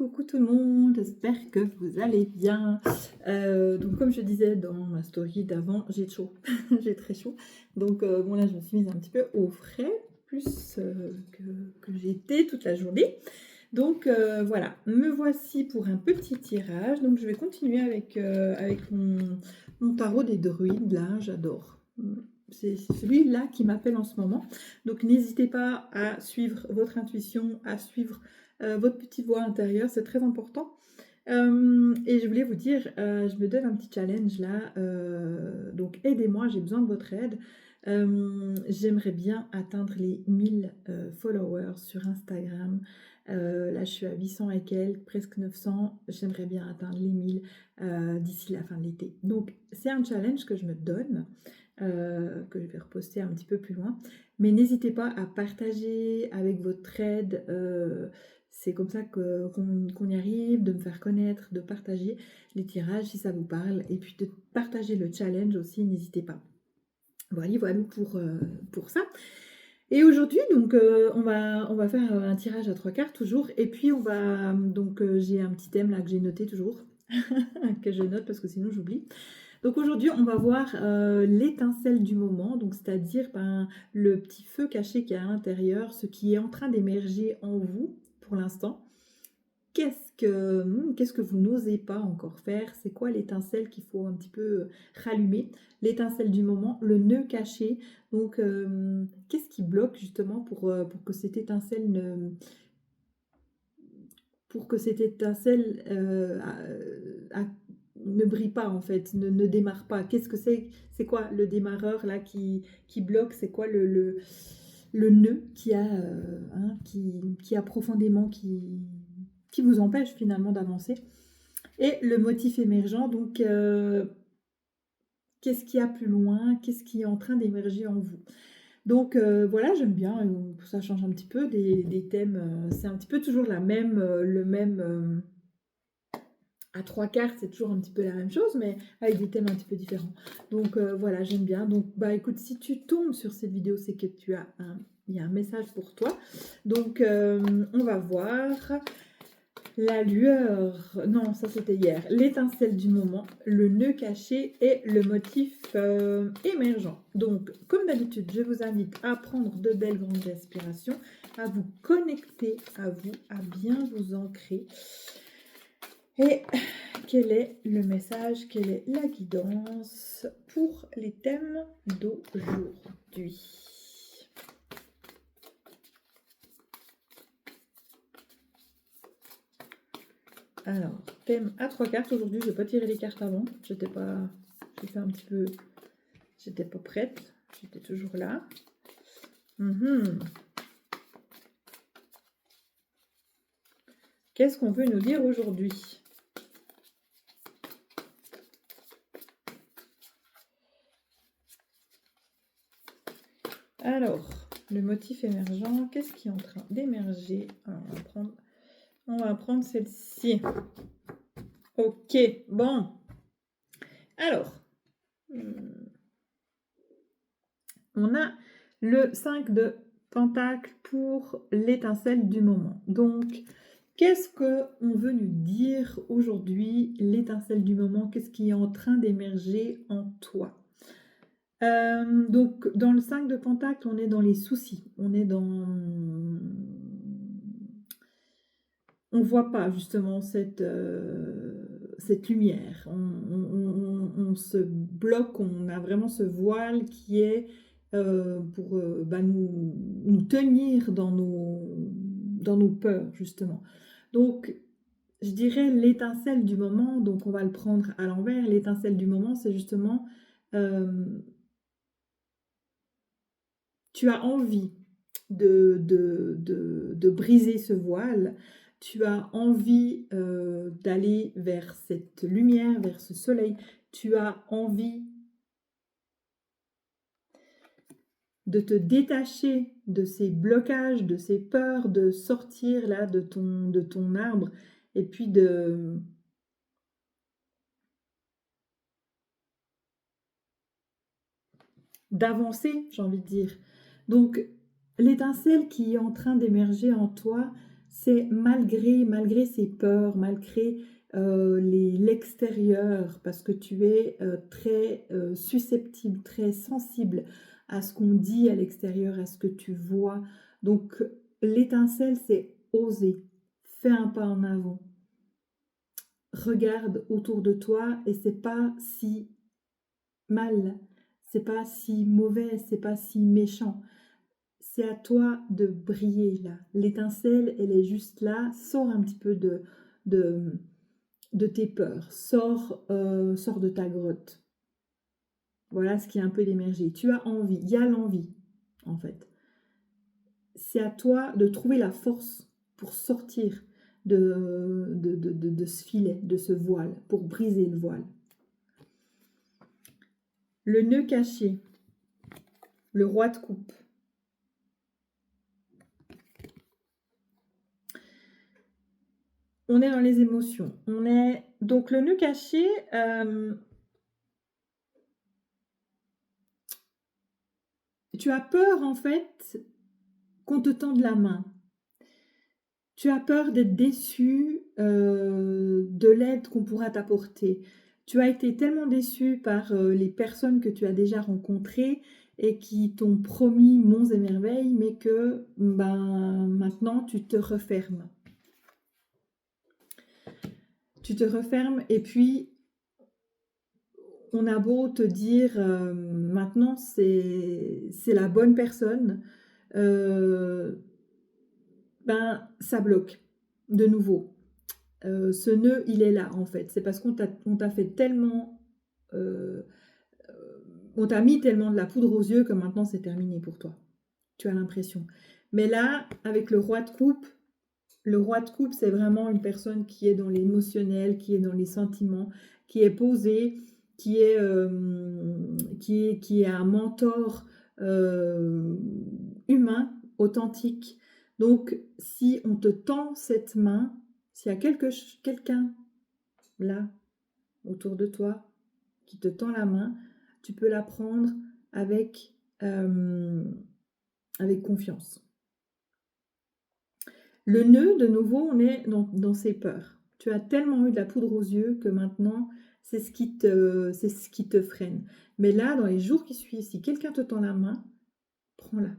Coucou tout le monde, j'espère que vous allez bien. Donc comme je disais dans ma story d'avant, j'ai chaud, j'ai très chaud. Donc bon là je me suis mise un petit peu au frais, plus que j'ai été toute la journée. Donc voilà, me voici pour un petit tirage. Donc je vais continuer avec mon tarot des druides, là j'adore. C'est celui-là qui m'appelle en ce moment. Donc n'hésitez pas à suivre votre intuition, à suivre votre petite voix intérieure, c'est très important. Et je voulais vous dire, je me donne un petit challenge là, donc aidez-moi, j'ai besoin de votre aide. J'aimerais bien atteindre les 1000 followers sur Instagram. Là, je suis à 800 et quelques, presque 900. J'aimerais bien atteindre les 1000 d'ici la fin de l'été. Donc, c'est un challenge que je me donne, que je vais reposter un petit peu plus loin. Mais n'hésitez pas à partager avec votre aide. C'est comme ça qu'on y arrive, de me faire connaître, de partager les tirages si ça vous parle, et puis de partager le challenge aussi, n'hésitez pas. Voilà pour ça. Et aujourd'hui, donc, on va faire un tirage à 3 quarts toujours, et puis on va, donc j'ai un petit thème là que j'ai noté toujours, que je note parce que sinon j'oublie. Donc aujourd'hui, on va voir l'étincelle du moment, donc c'est-à-dire le petit feu caché qui est à l'intérieur, ce qui est en train d'émerger en vous pour l'instant. Qu'est-ce que vous n'osez pas encore faire? C'est quoi l'étincelle qu'il faut un petit peu rallumer? L'étincelle du moment, le nœud caché. Donc, qu'est-ce qui bloque justement pour que cette étincelle ne brille pas en fait, ne démarre pas? Qu'est-ce que c'est? C'est quoi le démarreur là qui bloque? C'est quoi le nœud qui a profondément, qui vous empêche finalement d'avancer? Et le motif émergent, donc qu'est-ce qu'il y a plus loin? Qu'est-ce qui est en train d'émerger en vous? Donc voilà, j'aime bien, ça change un petit peu des thèmes, c'est un petit peu toujours le même, à 3 quarts, c'est toujours un petit peu la même chose, mais avec des thèmes un petit peu différents. Donc voilà, j'aime bien. Donc bah écoute, si tu tombes sur cette vidéo, c'est que il y a un message pour toi. Donc on va voir la lueur. Non, ça c'était hier. L'étincelle du moment, le nœud caché et le motif émergent. Donc comme d'habitude, je vous invite à prendre de belles grandes respirations, à vous connecter à vous, à bien vous ancrer. Et quel est le message, quelle est la guidance pour les thèmes d'aujourd'hui? Alors, thème à 3 quarts. Aujourd'hui, je vais pas tirer les cartes avant. J'ai fait un petit peu... J'étais pas prête. J'étais toujours là. Qu'est-ce qu'on veut nous dire aujourd'hui? Alors, le motif émergent, qu'est-ce qui est en train d'émerger? On va prendre celle-ci. Ok, bon. Alors, on a le 5 de Pentacle pour l'étincelle du moment. Donc, qu'est-ce qu'on veut nous dire aujourd'hui, l'étincelle du moment? Qu'est-ce qui est en train d'émerger en toi? Donc, dans le 5 de Pentacle, on est dans les soucis. On est dans... On ne voit pas justement cette lumière. On se bloque, on a vraiment ce voile qui est pour nous tenir dans nos peurs, justement. Donc, je dirais l'étincelle du moment, donc on va le prendre à l'envers. L'étincelle du moment, c'est justement, tu as envie de briser ce voile, tu as envie d'aller vers cette lumière, vers ce soleil, tu as envie de te détacher de ces blocages, de ces peurs, de sortir là de ton arbre, et puis d'avancer, j'ai envie de dire. Donc, l'étincelle qui est en train d'émerger en toi, c'est malgré ses peurs, malgré l'extérieur, parce que tu es très susceptible, très sensible à ce qu'on dit à l'extérieur, à ce que tu vois. Donc l'étincelle, c'est oser. Fais un pas en avant. Regarde autour de toi et c'est pas si mal, c'est pas si mauvais, c'est pas si méchant. C'est à toi de briller là. L'étincelle, elle est juste là. Sors un petit peu de, de tes peurs. Sors de ta grotte. Voilà ce qui est un peu d'émerger. Tu as envie, il y a l'envie en fait. C'est à toi de trouver la force pour sortir de ce filet, de ce voile, pour briser le voile. Le nœud caché, le roi de coupe. On est dans les émotions. Donc le nœud caché, tu as peur en fait qu'on te tende la main. Tu as peur d'être déçu de l'aide qu'on pourra t'apporter. Tu as été tellement déçu par les personnes que tu as déjà rencontrées et qui t'ont promis monts et merveilles, mais que maintenant tu te refermes. Tu te refermes et puis on a beau te dire maintenant c'est la bonne personne, ça bloque de nouveau. Ce nœud, il est là en fait. C'est parce qu'on t'a fait tellement, on t'a mis tellement de la poudre aux yeux que maintenant c'est terminé pour toi. Tu as l'impression. Mais là, avec le roi de coupe, c'est vraiment une personne qui est dans l'émotionnel, qui est dans les sentiments, qui est posée, qui est un mentor humain, authentique. Donc, si on te tend cette main, s'il y a quelqu'un là, autour de toi, qui te tend la main, tu peux la prendre avec confiance. Le nœud, de nouveau, on est dans ses peurs. Tu as tellement eu de la poudre aux yeux que maintenant, c'est ce qui te freine. Mais là, dans les jours qui suivent, si quelqu'un te tend la main, prends-la.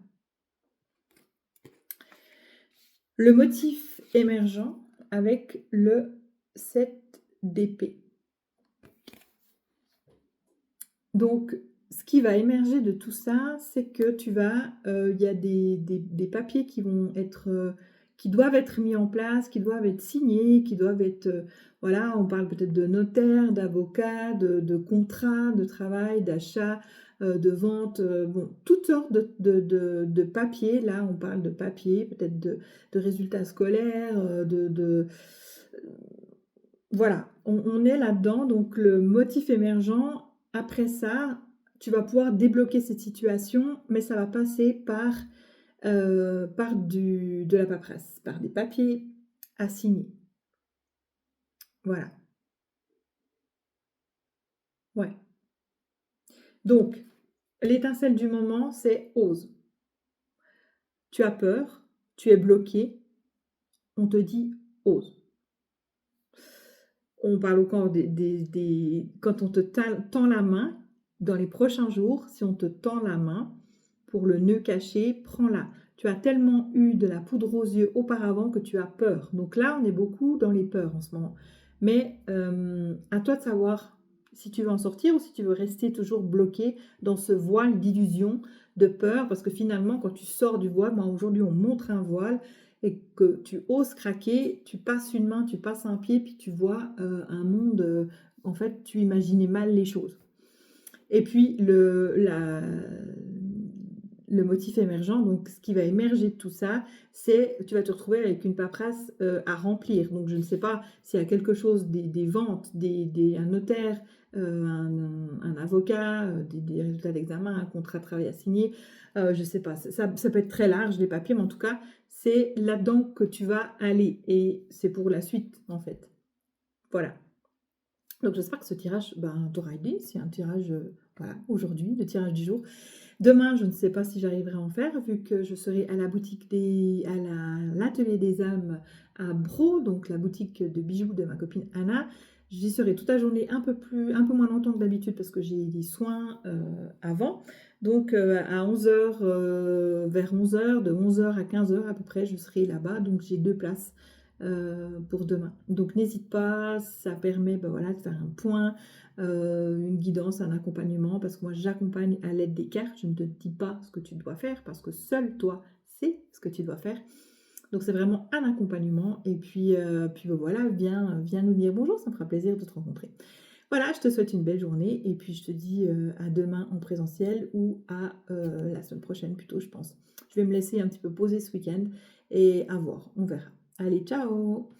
Le motif émergent avec le 7 d'épée. Donc, ce qui va émerger de tout ça, c'est que il y a des papiers qui vont être, qui doivent être mis en place, qui doivent être signés, qui doivent être, voilà, on parle peut-être de notaire, d'avocat, de contrat, de travail, d'achat, de vente, bon, toutes sortes de papiers. Là, on parle de papiers, peut-être de résultats scolaires, voilà, on est là-dedans. Donc, le motif émergent, après ça, tu vas pouvoir débloquer cette situation, mais ça va passer par de la paperasse, par des papiers à signer. Voilà. Ouais. Donc, l'étincelle du moment, c'est ose. Tu as peur, tu es bloqué, on te dit ose. On parle encore quand on te tend la main, dans les prochains jours, si on te tend la main pour le nœud caché, prends-la. Tu as tellement eu de la poudre aux yeux auparavant que tu as peur. Donc là, on est beaucoup dans les peurs en ce moment. Mais à toi de savoir si tu veux en sortir ou si tu veux rester toujours bloqué dans ce voile d'illusion, de peur. Parce que finalement, quand tu sors du voile, aujourd'hui, on montre un voile et que tu oses craquer, tu passes une main, tu passes un pied, puis tu vois un monde, en fait, tu imaginais mal les choses. Et puis, le motif émergent, donc ce qui va émerger de tout ça, c'est tu vas te retrouver avec une paperasse à remplir. Donc, je ne sais pas s'il y a quelque chose, des ventes, un notaire, un avocat, des résultats d'examen, un contrat de travail à signer, je ne sais pas, ça peut être très large, les papiers, mais en tout cas, c'est là-dedans que tu vas aller et c'est pour la suite, en fait. Voilà. Donc, j'espère que ce tirage t'aura aidé. C'est un tirage, voilà, aujourd'hui, le tirage du jour. Demain, je ne sais pas si j'arriverai à en faire, vu que je serai à la boutique l'atelier des âmes à Bro, donc la boutique de bijoux de ma copine Anna. J'y serai toute la journée, un peu moins longtemps que d'habitude parce que j'ai des soins avant. Donc à 11 heures, vers 11 heures, de 11 heures à 15 heures à peu près, je serai là-bas. Donc j'ai 2 places pour demain. Donc n'hésite pas, ça permet ben voilà, de faire un point, une guidance, un accompagnement, parce que moi j'accompagne à l'aide des cartes, je ne te dis pas ce que tu dois faire, parce que seul toi sais ce que tu dois faire. Donc c'est vraiment un accompagnement, et puis ben voilà, viens nous dire bonjour, ça me fera plaisir de te rencontrer. Voilà, je te souhaite une belle journée, et puis je te dis à demain en présentiel, ou à la semaine prochaine plutôt, je pense. Je vais me laisser un petit peu poser ce week-end, et à voir, on verra. Allez, ciao!